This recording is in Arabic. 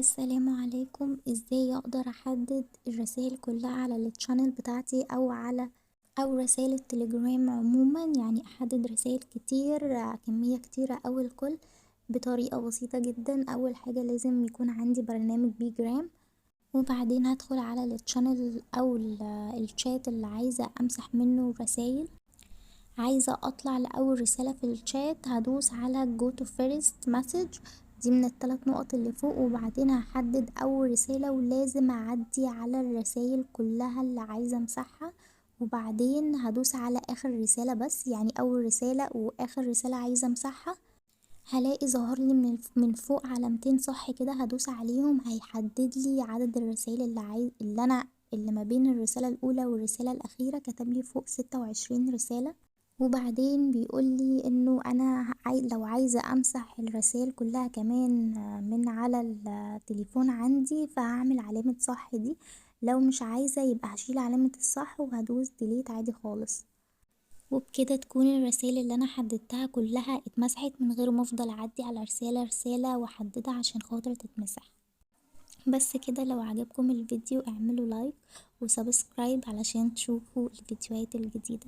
السلام عليكم. ازاي اقدر احدد الرسائل كلها على التشانل بتاعتي او رسائل التليجرام عموما، يعني احدد رسائل كتير، كمية كتيرة او الكل بطريقة بسيطة جدا. اول حاجة لازم يكون عندي برنامج بيجرام، وبعدين هدخل على التشانل او الشات اللي عايزة امسح منه رسائل. عايزة اطلع لاول رسالة في الشات، هدوس على go to first message، دي من الثلاث نقط اللي فوق، وبعدين هحدد اول رسالة، ولازم اعدي على الرسائل كلها اللي عايزة امسحها، وبعدين هدوس على اخر رسالة بس، يعني اول رسالة واخر رسالة عايزة امسحها. هلاقي ظهر لي من فوق علامتين صح كده، هدوس عليهم هيحدد لي عدد الرسائل اللي ما بين الرسالة الاولى والرسالة الاخيرة. كتب لي فوق 26 رسالة، وبعدين بيقولي انه انا لو عايزة امسح الرسائل كلها كمان من على التليفون عندي، فهعمل علامة صح دي. لو مش عايزة يبقى هشيل علامة الصح وهدوس ديليت عادي خالص. وبكده تكون الرسائل اللي انا حددتها كلها اتمسحت، من غير ما افضل اعدي على رسالة رسالة واحددها عشان خاطر تتمسح. بس كده، لو عجبكم الفيديو اعملوا لايك وسبسكرايب علشان تشوفوا الفيديوهات الجديدة.